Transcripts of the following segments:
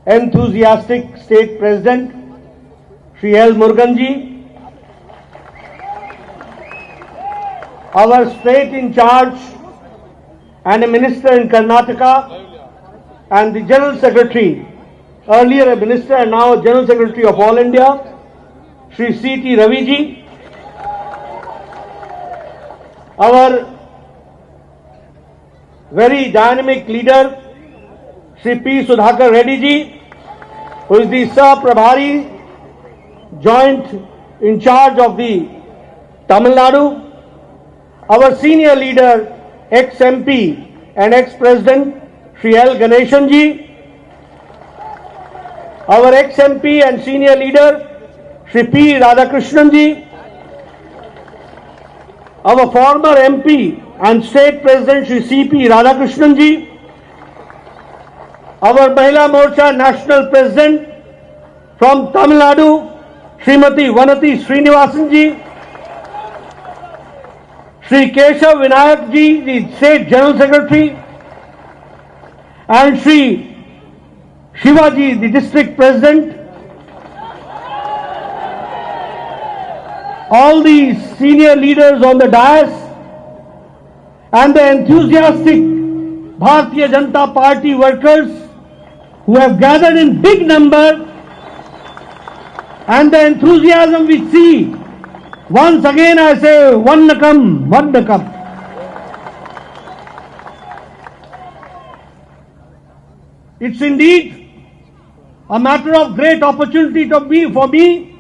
enthusiastic State President, Shri L. Muruganji, our state in charge and a minister in Karnataka, and the General Secretary, earlier a minister and now a General Secretary of All India, Shri C.T. Raviji, our very dynamic leader, Shri P. Sudhakar Reddy ji, who is the Sah Prabhari, joint in charge of the Tamil Nadu, our senior leader, ex-MP and ex-President, Shri L. Ganeshan ji, our ex-MP and senior leader, Shri P. Radhakrishnan ji, our former MP and State President, Shri C.P. Radhakrishnan ji, our Mahila Morcha National President from Tamil Nadu, Srimati Vanati Srinivasan ji, Shri Keshav Vinayak ji, the State General Secretary, and Shri Shivaji, the District President, all the senior leaders on the dais, and the enthusiastic Bharatiya Janata Party workers who have gathered in big number, and the enthusiasm we see. Once again I say, Vannakam, Vannakam. It's indeed a matter of great opportunity for me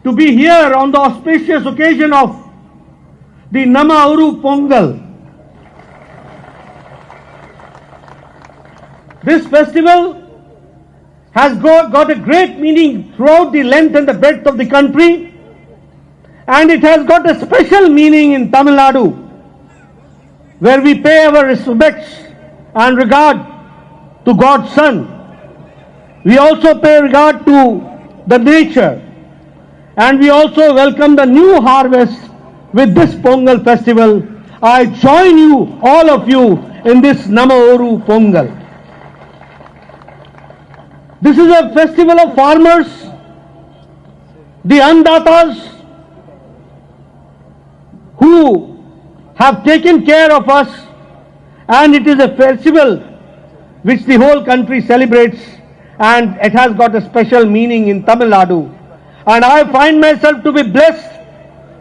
to be here on the auspicious occasion of the Nama Uru Pongal. This festival has got a great meaning throughout the length and the breadth of the country, and it has got a special meaning in Tamil Nadu, where we pay our respects and regard to God's Son. We also pay regard to the nature, and we also welcome the new harvest with this Pongal festival. I join you, all of you, in this Nama Uru Pongal. This is a festival of farmers, the Andatas, who have taken care of us, and it is a festival which the whole country celebrates, and it has got a special meaning in Tamil Nadu. And I find myself to be blessed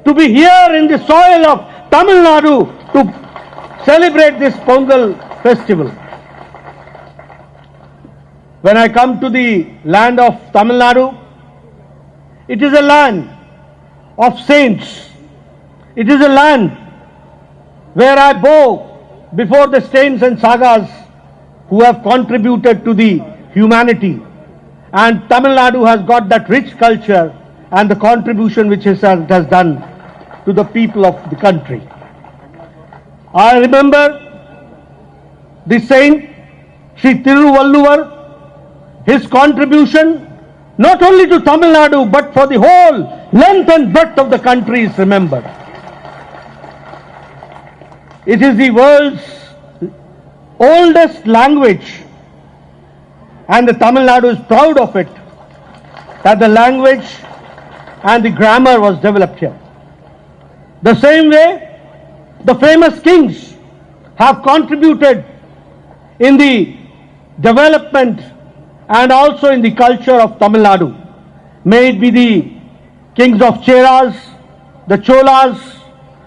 to be here in the soil of Tamil Nadu to celebrate this Pongal festival. When I come to the land of Tamil Nadu, it is a land of saints. It is a land where I bow before the saints and sagas who have contributed to the humanity. And Tamil Nadu has got that rich culture and the contribution which it has done to the people of the country. I remember the saint Sri Thiruvalluvar, his contribution not only to Tamil Nadu but for the whole length and breadth of the country is remembered. It is the world's oldest language, and the Tamil Nadu is proud of it, that the language and the grammar was developed here. The same way, the famous kings have contributed in the development and also in the culture of Tamil Nadu. May it be the kings of Cheras, the Cholas,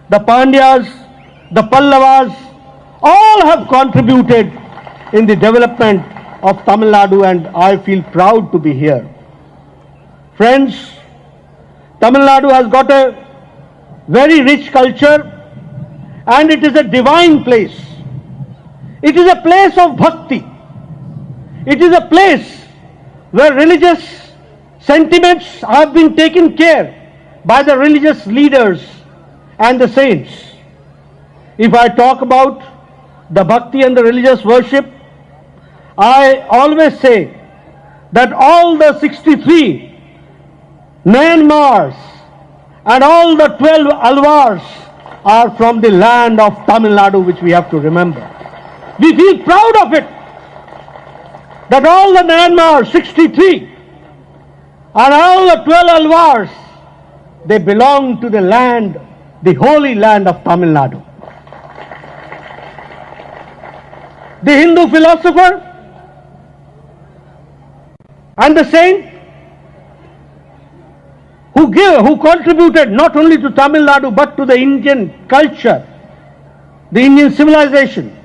the Pandyas, the Pallavas, all have contributed in the development of Tamil Nadu, and I feel proud to be here. Friends, Tamil Nadu has got a very rich culture, and it is a divine place. It is a place of bhakti. It is a place where religious sentiments have been taken care by the religious leaders and the saints. If I talk about the bhakti and the religious worship, I always say that all the 63 Nayanmars and all the 12 Alvars are from the land of Tamil Nadu, which we have to remember. We feel proud of it. that all the Myanmar 63 and all the 12 Alwars, they belong to the land, the holy land of Tamil Nadu. The Hindu philosopher and the saint who contributed not only to Tamil Nadu but to the Indian culture, the Indian civilization,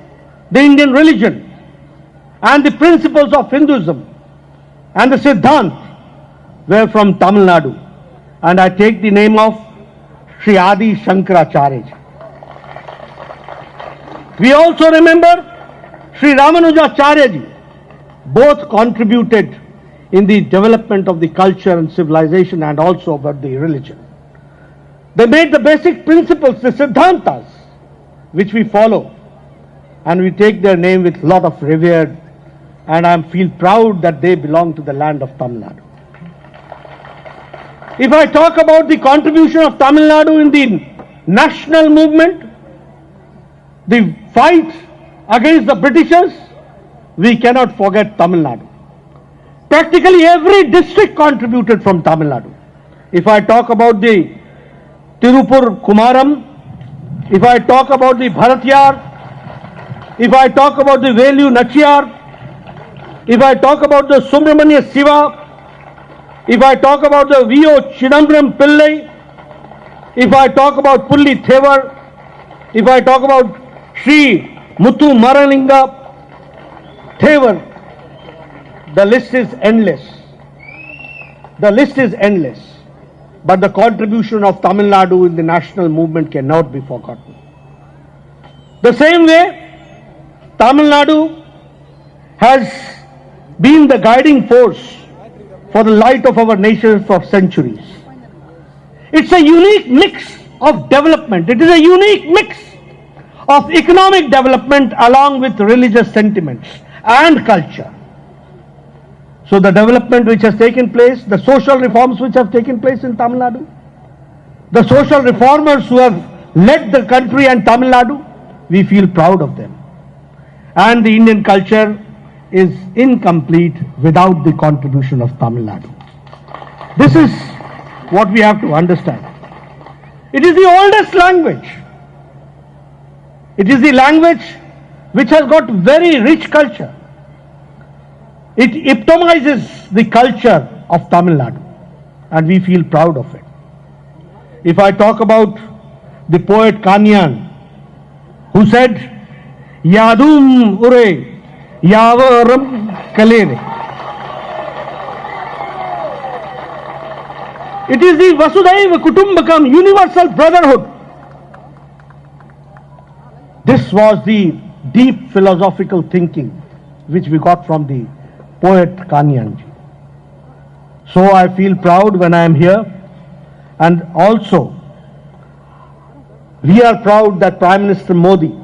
the Indian religion, and the principles of Hinduism and the Siddhant were from Tamil Nadu. And I take the name of Sri Adi Shankaracharya ji. We also remember Sri Ramanujacharya ji. Both contributed in the development of the culture and civilization and also about the religion. They made the basic principles, the Siddhantas, which we follow, and we take their name with a lot of revere, and I feel proud that they belong to the land of Tamil Nadu. If I talk about the contribution of Tamil Nadu in the national movement, the fight against the Britishers, we cannot forget Tamil Nadu. Practically every district contributed from Tamil Nadu. If I talk about the Tirupur Kumaram, if I talk about the Bharatyar, if I talk about the Velu Nachiyar, if I talk about the Subramanya Siva, if I talk about the V.O. Chidambaram Pillai, if I talk about Pulli Thevar, if I talk about Sri Muthu Maralinga Thevar, the list is endless. The list is endless. But the contribution of Tamil Nadu in the national movement cannot be forgotten. The same way, Tamil Nadu has been the guiding force for the light of our nation for centuries. It's a unique mix of development. It is a unique mix of economic development along with religious sentiments and culture. So the development which has taken place, the social reforms which have taken place in Tamil Nadu, the social reformers who have led the country and Tamil Nadu, we feel proud of them. And the Indian culture is incomplete without the contribution of Tamil Nadu. This is what we have to understand. It is the oldest language. It is the language which has got very rich culture. It epitomizes the culture of Tamil Nadu, and we feel proud of it. If I talk about the poet Kanyan, who said, Yadum Ure, Yavaram Kalere. It is the Vasudhaiva Kutumbakam, universal brotherhood. This was the deep philosophical thinking which we got from the poet Kanyan ji. So I feel proud when I am here, and also we are proud that Prime Minister Modi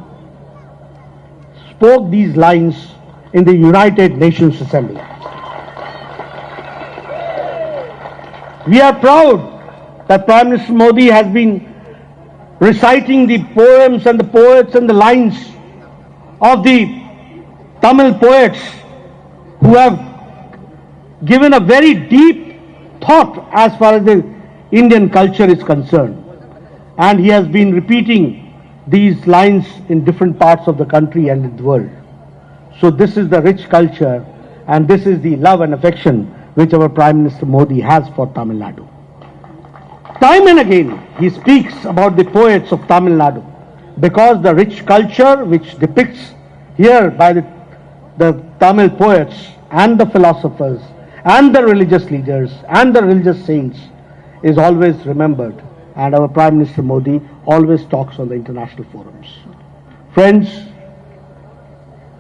spoke these lines in the United Nations Assembly. We are proud that Prime Minister Modi has been reciting the poems and the poets and the lines of the Tamil poets who have given a very deep thought as far as the Indian culture is concerned. And he has been repeating these lines in different parts of the country and in the world. So this is the rich culture, and this is the love and affection which our Prime Minister Modi has for Tamil Nadu. Time and again he speaks about the poets of Tamil Nadu, because the rich culture which depicts here by the Tamil poets and the philosophers and the religious leaders and the religious saints is always remembered, and our Prime Minister Modi always talks on the international forums. Friends,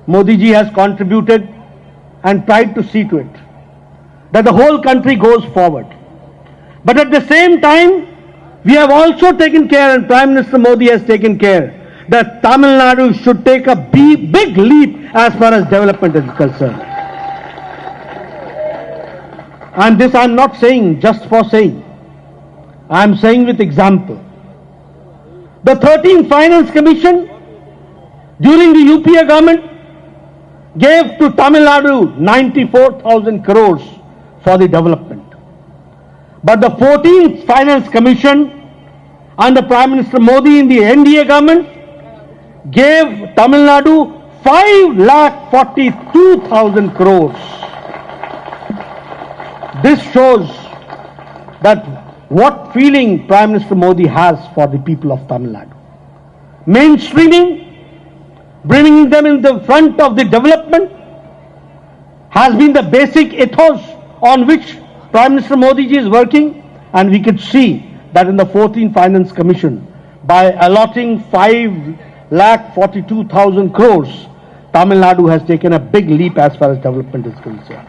Modi ji has contributed and tried to see to it that the whole country goes forward. But at the same time, we have also taken care, and Prime Minister Modi has taken care, that Tamil Nadu should take a big leap as far as development is concerned. And this I am not saying just for saying. I am saying with example. The 13th Finance Commission during the UPA government gave to Tamil Nadu 94,000 crores for the development. But the 14th Finance Commission under Prime Minister Modi in the NDA government gave Tamil Nadu 5,42,000 crores. This shows that what feeling Prime Minister Modi has for the people of Tamil Nadu. Mainstreaming, bringing them in the front of the development, has been the basic ethos on which Prime Minister Modi ji is working, and we could see that in the 14th Finance Commission, by allotting 5,42,000 crores, Tamil Nadu has taken a big leap as far as development is concerned.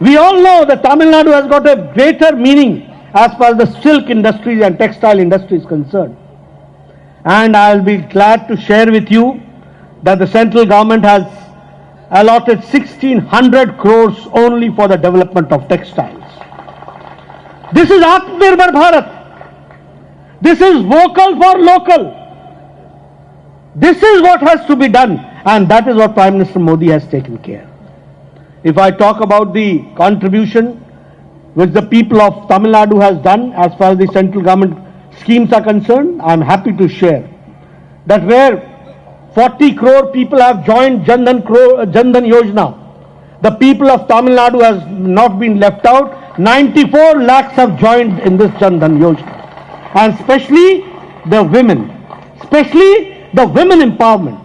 We all know that Tamil Nadu has got a greater meaning as far as the silk industry and textile industry is concerned. And I will be glad to share with you that the central government has allotted 1,600 crores only for the development of textiles. This is Atmanirbhar Bharat. This is vocal for local. This is what has to be done, and that is what Prime Minister Modi has taken care. If I talk about the contribution which the people of Tamil Nadu has done as far as the central government schemes are concerned, I am happy to share that where 40 crore people have joined Jan Dhan Yojana, the people of Tamil Nadu has not been left out. 94 lakhs have joined in this Jan Dhan Yojana, and especially the women empowerment,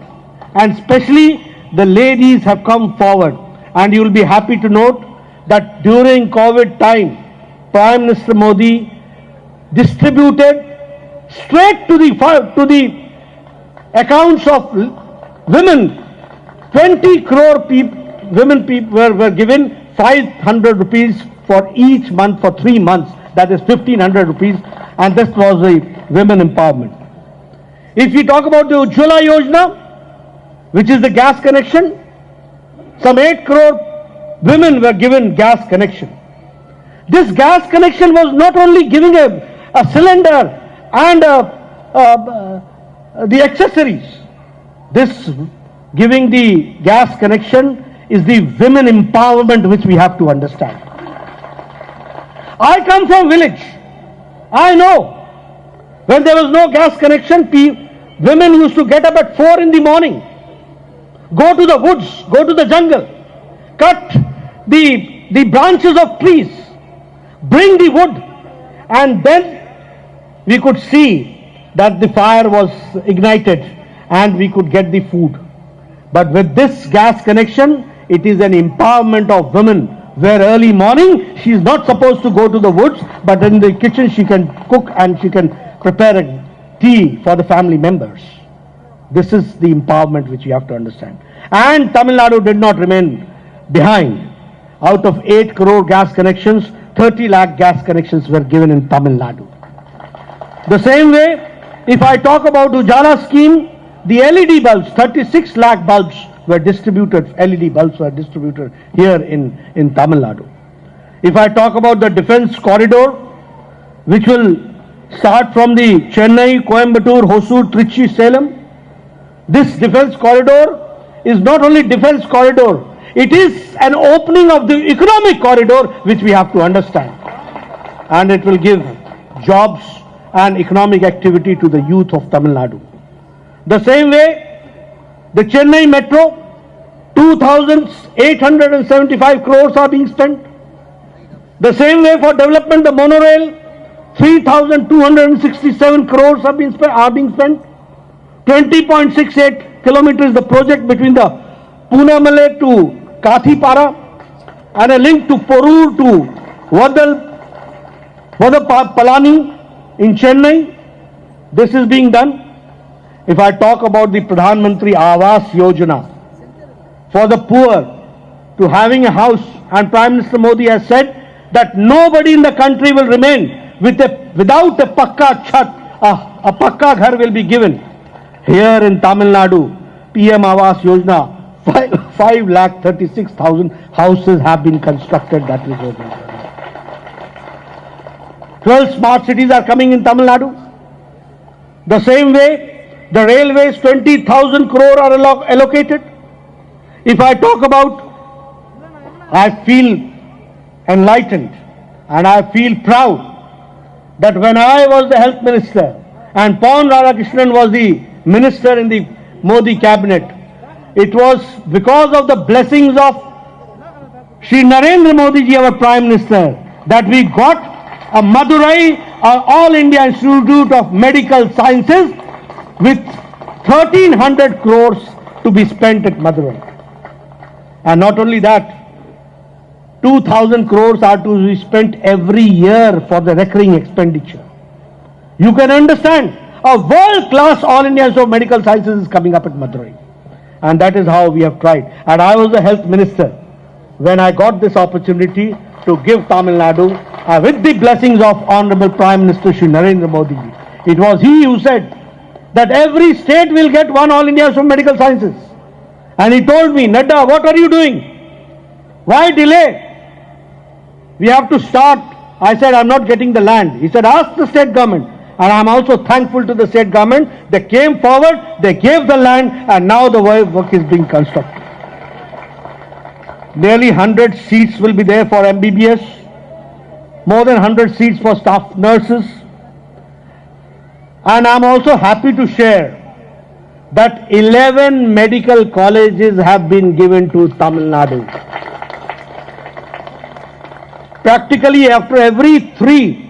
and especially the ladies have come forward. And you will be happy to note that during COVID time, Prime Minister Modi distributed straight to the accounts of women. 20 crore women were given 500 rupees for each month for 3 months. That is 1,500 rupees, and this was a women empowerment. If we talk about the Ujjwala Yojana, which is the gas connection, some 8 crore women were given gas connection. This gas connection was not only giving a cylinder and the accessories. This giving the gas connection is the women empowerment which we have to understand. I come from village. I know when there was no gas connection, women used to get up at 4 in the morning, go to the woods, go to the jungle, cut the branches of trees, bring the wood, and then we could see that the fire was ignited and we could get the food. But with this gas connection, it is an empowerment of women, where early morning she is not supposed to go to the woods, but in the kitchen she can cook and she can prepare a tea for the family members. This is the empowerment which you have to understand. And Tamil Nadu did not remain behind. Out of 8 crore gas connections, 30 lakh gas connections were given in Tamil Nadu. The same way, if I talk about Ujjwala scheme, the LED bulbs, 36 lakh bulbs were distributed, LED bulbs were distributed here in Tamil Nadu. If I talk about the defense corridor, which will start from the Chennai, Coimbatore, Hosur, Trichy, Salem, this defense corridor is not only defense corridor, it is an opening of the economic corridor which we have to understand. And it will give jobs and economic activity to the youth of Tamil Nadu. The same way, the Chennai Metro, 2,875 crores are being spent. The same way for development, the monorail, 3,267 crores are being spent. 20.68 kilometers the project between the Poonamale to Kathipara, and a link to Porur to Vadapalani in Chennai. This is being done. If I talk about the Pradhan Mantri Awas Yojana, for the poor to having a house, and Prime Minister Modi has said that nobody in the country will remain without a pakka chat, a pakka ghar will be given. Here in Tamil Nadu, PM Awas Yojana, 5,36,000 houses have been constructed. That is what 12 smart cities are coming in Tamil Nadu. The same way, the railways, 20,000 crore are allocated. If I talk about, I feel enlightened and I feel proud that when I was the health minister and Pon Radhakrishnan was the minister in the Modi cabinet, it was because of the blessings of Shri Narendra Modi ji, our Prime Minister, that we got a Madurai All India Institute of Medical Sciences with 1300 crores to be spent at Madurai. And not only that, 2000 crores are to be spent every year for the recurring expenditure. You can understand, a world-class All India Institute of Medical Sciences is coming up at Madurai. And that is how we have tried. And I was the health minister when I got this opportunity to give Tamil Nadu with the blessings of Honorable Prime Minister Shri Narendra Modi ji. It was he who said that every state will get one All India Institute of Medical Sciences. And he told me, Nadda, what are you doing? Why delay? We have to start. I said, I'm not getting the land. He said, ask the state government. And I'm also thankful to the state government. They came forward, they gave the land, and now the work is being constructed. Nearly 100 seats will be there for MBBS, more than 100 seats for staff nurses. And I'm also happy to share that 11 medical colleges have been given to Tamil Nadu. Practically after every 3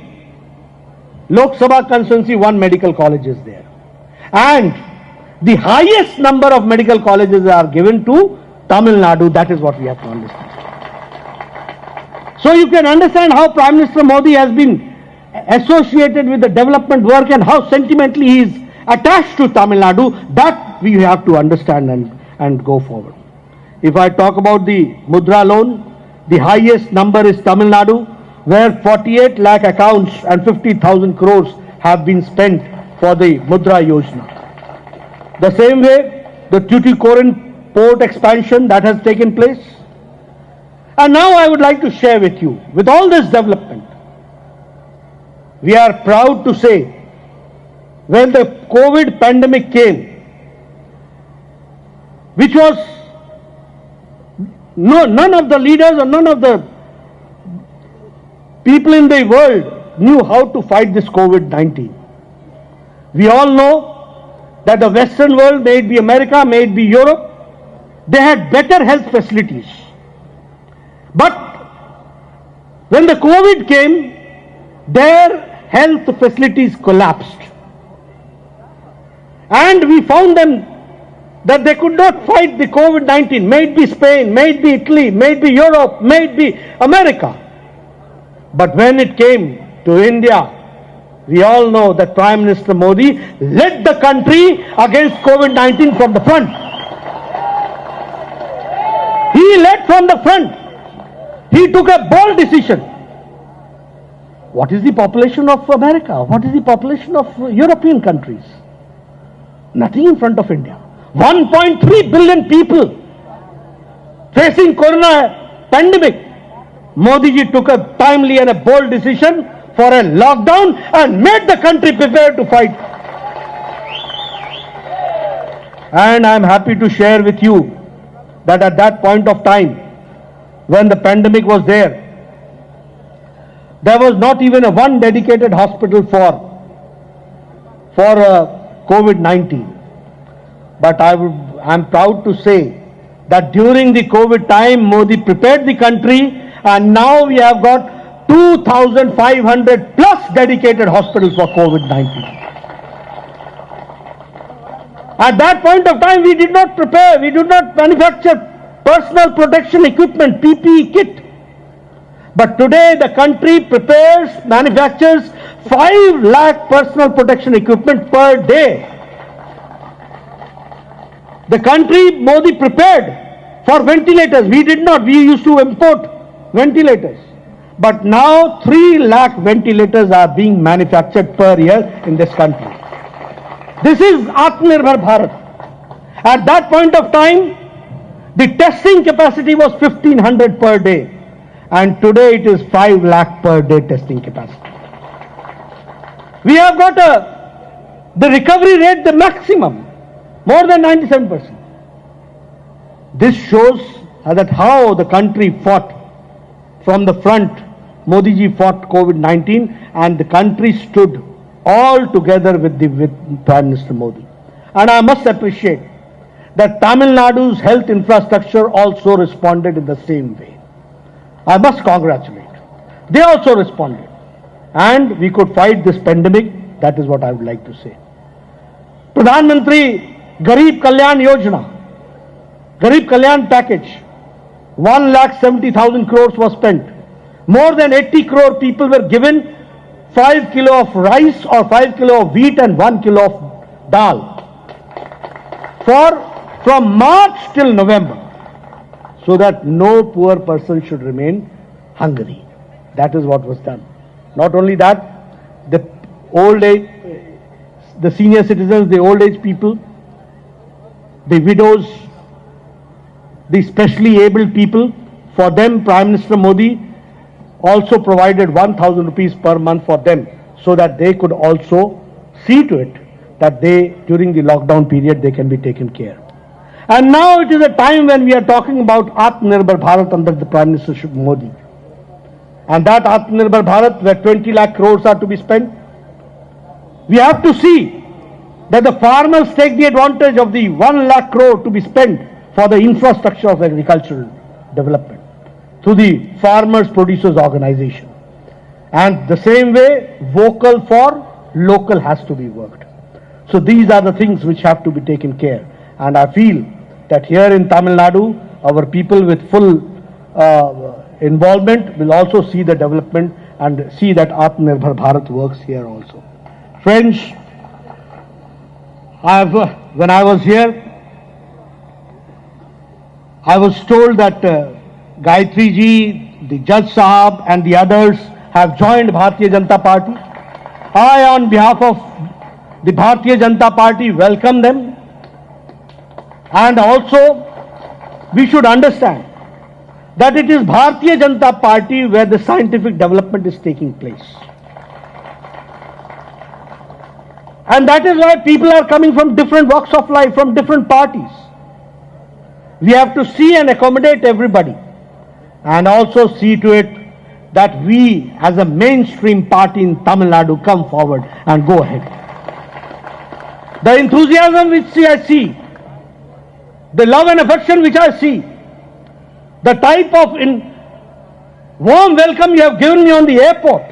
Lok Sabha constituency, 1 medical college is there. And the highest number of medical colleges are given to Tamil Nadu. That is what we have to understand. So you can understand how Prime Minister Modi has been associated with the development work and how sentimentally he is attached to Tamil Nadu. That we have to understand and go forward. If I talk about the Mudra loan, the highest number is Tamil Nadu, where 48 lakh accounts and 50,000 crores have been spent for the Mudra Yojana. The same way, the Tuticorin port expansion that has taken place. And now I would like to share with you, with all this development, we are proud to say, when the COVID pandemic came, which was none of the leaders or none of the people in the world knew how to fight this COVID-19. We all know that the Western world, may it be America, may it be Europe, they had better health facilities. But when the COVID came, their health facilities collapsed. And we found them that they could not fight the COVID-19, may it be Spain, may it be Italy, may it be Europe, may it be America. But when it came to India, we all know that Prime Minister Modi led the country against COVID-19 from the front. He led from the front. He took a bold decision. What is the population of America? What is the population of European countries? Nothing in front of India. 1.3 billion people facing corona pandemic. Modi ji took a timely and a bold decision for a lockdown and made the country prepared to fight. And I am happy to share with you that at that point of time, when the pandemic was there was not even a one dedicated hospital for COVID-19. But I am proud to say that during the COVID time, Modi prepared the country, and now we have got 2,500 plus dedicated hospitals for COVID-19. At that point of time, we did not prepare, we did not manufacture personal protection equipment, PPE kit. But today the country manufactures 5 lakh personal protection equipment per day. The country, Modi prepared for ventilators. We did not. We used to import ventilators. But now 3 lakh ventilators are being manufactured per year in this country. This is Atmanirbhar Bharat. At that point of time, the testing capacity was 1,500 per day. And today it is 5 lakh per day testing capacity. We have got the recovery rate, the maximum, more than 97%. This shows that how the country fought from the front. Modi ji fought COVID-19 and the country stood all together with Prime Minister Modi. And I must appreciate that Tamil Nadu's health infrastructure also responded in the same way. I must congratulate. They also responded. And we could fight this pandemic. That is what I would like to say. Pradhan Mantri Garib Kalyan Yojana, Garib Kalyan package, 1,70,000 crores was spent. More than 80 crore people were given 5 kilo of rice or 5 kilo of wheat and 1 kilo of dal from March till November, so that no poor person should remain hungry. That is what was done. Not only that, the old age, the senior citizens, the old age people, the widows, the specially abled people, for them Prime Minister Modi also provided 1,000 rupees per month for them, so that they could also see to it that they, during the lockdown period, they can be taken care. And now it is a time when we are talking about Atmanirbhar Bharat under the Prime Minister Modi. And that Atmanirbhar Bharat, where 20 lakh crores are to be spent, we have to see that the farmers take the advantage of the 1 lakh crore to be spent for the infrastructure of agricultural development through the Farmers Producers Organization. And the same way, vocal for local has to be worked. So these are the things which have to be taken care. And I feel that here in Tamil Nadu, our people with full involvement will also see the development and see that Atmanirbhar Bharat works here also. Friends, when I was here, I was told that Gayatri ji, the Judge Sahab and the others have joined Bharatiya Janata Party. I, on behalf of the Bharatiya Janata Party, welcome them. And also, we should understand that it is Bharatiya Janata Party where the scientific development is taking place. And that is why people are coming from different walks of life, from different parties. We have to see and accommodate everybody, and also see to it that we as a mainstream party in Tamil Nadu come forward and go ahead. The enthusiasm which I see, the love and affection which I see, the type of warm welcome you have given me on the airport,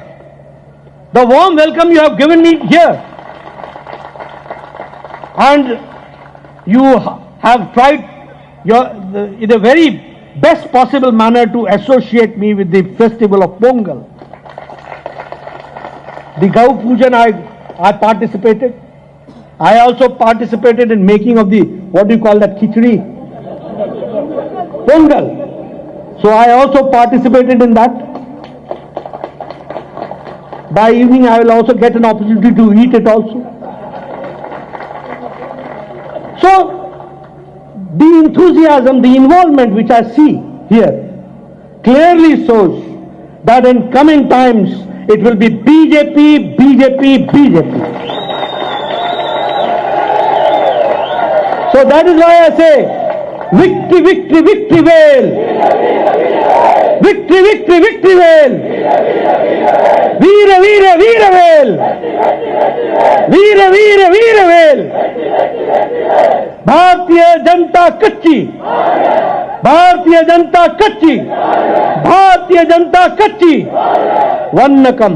the warm welcome you have given me here, and you have tried in a very best possible manner to associate me with the festival of Pongal. The Gau Pujan I participated. I also participated in making of the, what do you call that, khichdi? Pongal. So I also participated in that. By evening I will also get an opportunity to eat it also. So the enthusiasm, the involvement which I see here clearly shows that in coming times it will be BJP, BJP, BJP. So that is why I say, victory, victory, victory veil. Victory, victory, victory veil. Veera, veera, veera veil. Veera, veera, veera veil. Bharatiya Janata Kacchi. Bharatiya Janata Kacchi. Bharatiya Janata Kacchi. Vannakam.